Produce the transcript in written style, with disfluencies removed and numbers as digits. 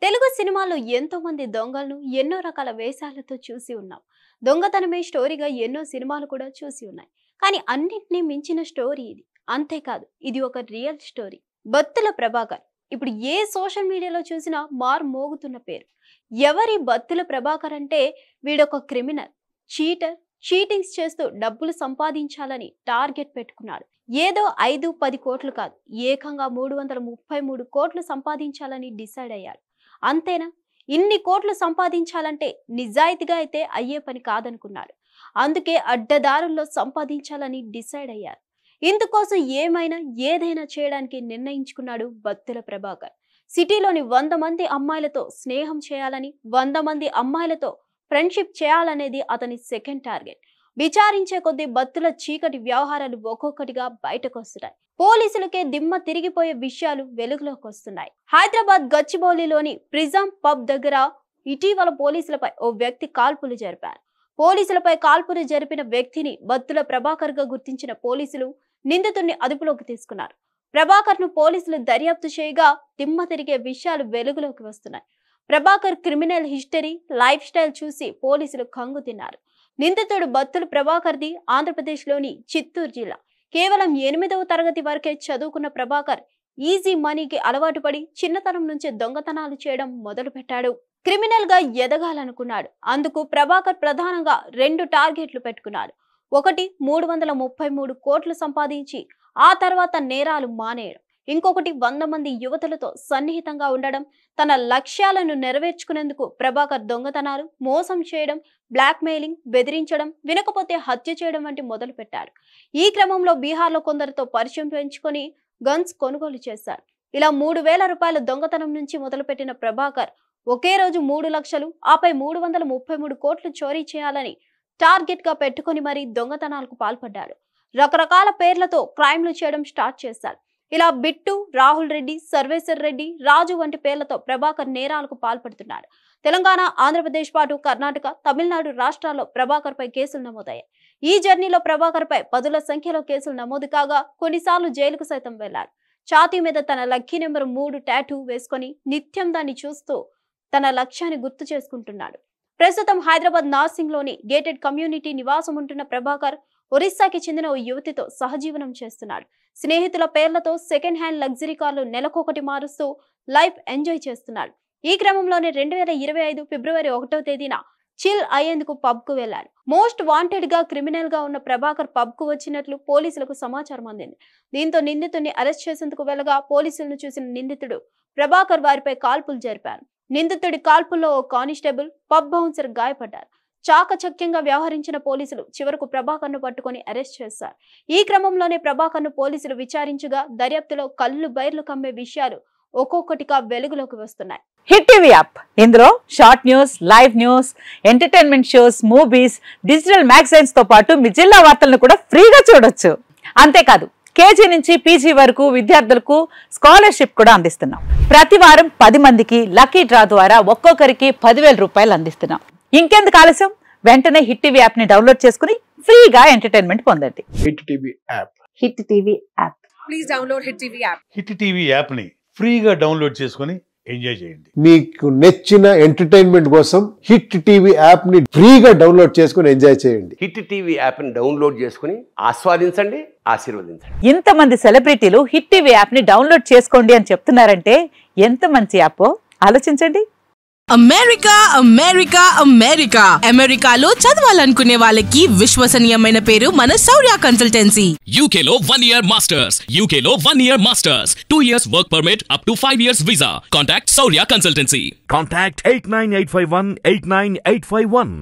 తెలుగు సినిమాల్లో ఎంతో మంది దొంగలను ఎన్నో రకాల వేషాలతో చూసి ఉన్నాం. దొంగతనమే స్టోరీగా ఎన్నో సినిమాలు కూడా చూసి ఉన్నాయి. కానీ అన్నిటినీ మించిన స్టోరీ ఇది. అంతేకాదు, ఇది ఒక రియల్ స్టోరీ. బత్తుల ప్రభాకర్ ఇప్పుడు ఏ సోషల్ మీడియాలో చూసినా మారు మోగుతున్న పేరు. ఎవరి బత్తుల ప్రభాకర్ అంటే వీడొక క్రిమినల్, చీటర్, చీటింగ్స్ చేస్తూ డబ్బులు సంపాదించాలని టార్గెట్ పెట్టుకున్నాడు. ఏదో 5-10 కోట్లు కాదు, ఏకంగా 333 కోట్లు సంపాదించాలని డిసైడ్ అయ్యాడు. అంతేనా? ఇన్ని కోట్లు సంపాదించాలంటే నిజాయితీగా అయితే అయ్యే పని కాదనుకున్నాడు. అందుకే అడ్డదారుల్లో సంపాదించాలని డిసైడ్ అయ్యారు. ఇందుకోసం ఏదైనా చేయడానికి నిర్ణయించుకున్నాడు బత్తుల ప్రభాకర్. సిటీలోని 100 మంది అమ్మాయిలతో స్నేహం చేయాలని, 100 మంది అమ్మాయిలతో ఫ్రెండ్షిప్ చేయాలనేది అతని సెకండ్ టార్గెట్. విచారించే కొద్దీ బత్తుల చీకటి వ్యవహారాలు ఒక్కొక్కటిగా బయటకు వస్తున్నాయి. పోలీసులకే దిమ్మ తిరిగిపోయే విషయాలు వెలుగులోకి వస్తున్నాయి. హైదరాబాద్ గచ్చిబౌలిలోని ప్రిజం పబ్ దగ్గర ఇటీవల పోలీసులపై ఓ వ్యక్తి కాల్పులు జరిపారు. పోలీసులపై కాల్పులు జరిపిన వ్యక్తిని బత్తుల ప్రభాకర్ గా గుర్తించిన పోలీసులు నిందితుడిని అదుపులోకి తీసుకున్నారు. ప్రభాకర్ ను పోలీసులు దర్యాప్తు చేయగా దిమ్మ తిరిగే విషయాలు వెలుగులోకి వస్తున్నాయి. Prabhakar criminal history, life style చూసి పోలీసులు కంగు తిన్నారు. నిందితుడు బత్తుల ప్రభాకర్ది ఆంధ్రప్రదేశ్లోని చిత్తూరు జిల్లా. కేవలం 8వ తరగతి వరకే చదువుకున్న ప్రభాకర్ ఈజీ మనీకి అలవాటు పడి చిన్నతనం నుంచి దొంగతనాలు చేయడం మొదలు పెట్టాడు. క్రిమినల్ గా ఎదగాలనుకున్నాడు. అందుకు ప్రభాకర్ ప్రధానంగా 2 టార్గెట్లు పెట్టుకున్నాడు. ఒకటి 333 కోట్లు సంపాదించి ఆ తర్వాత నేరాలు మానేయడం. ఇంకొకటి 100 మంది యువతులతో సన్నిహితంగా ఉండడం. తన లక్ష్యాలను నెరవేర్చుకునేందుకు ప్రభాకర్ దొంగతనాలు, మోసం చేయడం, బ్లాక్మెయిలింగ్, బెదిరించడం, వినకపోతే హత్య చేయడం వంటి మొదలు పెట్టాడు. ఈ క్రమంలో బీహార్లో కొందరితో పరిచయం పెంచుకొని గన్స్ కొనుగోలు చేశారు. ఇలా 3,000 రూపాయల దొంగతనం నుంచి మొదలుపెట్టిన ప్రభాకర్ ఒకే రోజు 3 లక్షలు, ఆపై 333 కోట్లు చోరీ చేయాలని టార్గెట్ గా పెట్టుకుని మరీ దొంగతనాలకు పాల్పడ్డాడు. రకరకాల పేర్లతో క్రైమ్లు చేయడం స్టార్ట్ చేశాడు. ఇలా బిట్టు, రాహుల్ రెడ్డి, సర్వేశ్వర్ రెడ్డి, రాజు వంటి పేర్లతో ప్రభాకర్ నేరాలకు పాల్పడుతున్నాడు. తెలంగాణ, ఆంధ్రప్రదేశ్ పాటు కర్ణాటక, తమిళనాడు రాష్ట్రాల్లో ప్రభాకర్ పై కేసులు నమోదయ్యాయి. ఈ జర్నీలో ప్రభాకర్ పై 10ల సంఖ్యలో కేసులు నమోదు కాగా కొన్నిసార్లు జైలుకు సైతం వెళ్లాడు. ఛాతీ మీద తన లక్కీ నెంబర్ 3 టాటూ వేసుకొని నిత్యం దాన్ని చూస్తూ తన లక్ష్యాన్ని గుర్తు చేసుకుంటున్నాడు. ప్రస్తుతం హైదరాబాద్ నార్సింగ్ లోని గేటెడ్ కమ్యూనిటీ నివాసం ఉంటున్న ప్రభాకర్ ఒరిస్సాకి చెందిన ఓ యువతితో సహజీవనం చేస్తున్నాడు. స్నేహితుల పేర్లతో సెకండ్ హ్యాండ్ లగ్జరీ కార్లు నెలకొకటి మారుస్తూ లైఫ్ ఎంజాయ్ చేస్తున్నాడు. ఈ క్రమంలోనే 2025 ఫిబ్రవరి 1వ తేదీన చిల్ అయ్యేందుకు పబ్ కు వెళ్లాడు. మోస్ట్ వాంటెడ్ గా క్రిమినల్ గా ఉన్న ప్రభాకర్ పబ్ కు వచ్చినట్లు పోలీసులకు సమాచారం అందింది. దీంతో నిందితుడిని అరెస్ట్ చేసేందుకు వెళ్లగా పోలీసులను చూసిన నిందితుడు ప్రభాకర్ వారిపై కాల్పులు జరిపారు. నిందితుడి కాల్పుల్లో ఓ కానిస్టేబుల్, పబ్ బౌన్సర్ గాయపడ్డారు. చాకచక్యంగా వ్యవహరించిన పోలీసులు చివరకు ప్రభాకర్ ను పట్టుకుని అరెస్ట్ చేశారు. ఈ క్రమంలోనే ప్రభాకర్ ను పోలీసులు విచారించగా దర్యాప్తులో కళ్ళు బైర్లు కమ్మే విషయాలు ఒక్కొక్కటిగా వెలుగులోకి వస్తున్నాయి. హిట్ టీవీ యాప్, ఇందులో short news, live news, entertainment shows, movies, digital magazines తో పాటు మీ జిల్లా వార్తలను కూడా ఫ్రీగా చూడొచ్చు. అంతేకాదు, కేజీ నుంచి పీజీ వరకు విద్యార్థులకు స్కాలర్షిప్ కూడా అందిస్తున్నాం. ప్రతి వారం 10 మందికి లక్కీ డ్రా ద్వారా ఒక్కొక్కరికి 10,000 రూపాయలు అందిస్తున్నాం. ఇంకెందుకు ఆలస్యం, వెంటనే హిట్ టీవీ యాప్ ని డౌన్లోడ్ చేసుకుని ఫ్రీగా ఎంటర్టైన్మెంట్ పొందండి. Hit TV app. Hit TV app. Please download hit TV app. Hit TV app ని ఫ్రీగా డౌన్లోడ్ చేసుకుని ఎంజాయ్ చేయండి. మీకు నచ్చిన ఎంటర్టైన్మెంట్ కోసం హిట్ టీవీ యాప్ ని ఫ్రీగా డౌన్లోడ్ చేసుకుని ఎంజాయ్ చేయండి. హిట్ టీవీ యాప్ ని డౌన్లోడ్ చేసుకుని ఆస్వాదించండి, ఆశీర్వదించండి. ఇంతమంది సెలబ్రిటీలు హిట్ టీవీ యాప్ ని డౌన్లోడ్ చేసుకోండి అని చెప్తున్నారంటే ఎంత మంచి యాప్ ఆలోచించండి. అమెరికా అమెరికా అమెరికా అమెరికాలో చదవాలనుకునే వాళ్ళకి విశ్వసనీయమైన పేరు మన శౌర్య కన్సల్టెన్సీ. UK లో 1 year masters, UK లో 1 year masters, 2 years work permit up to 5 years visa. Contact Saurya Consultancy. Contact 89851 89851.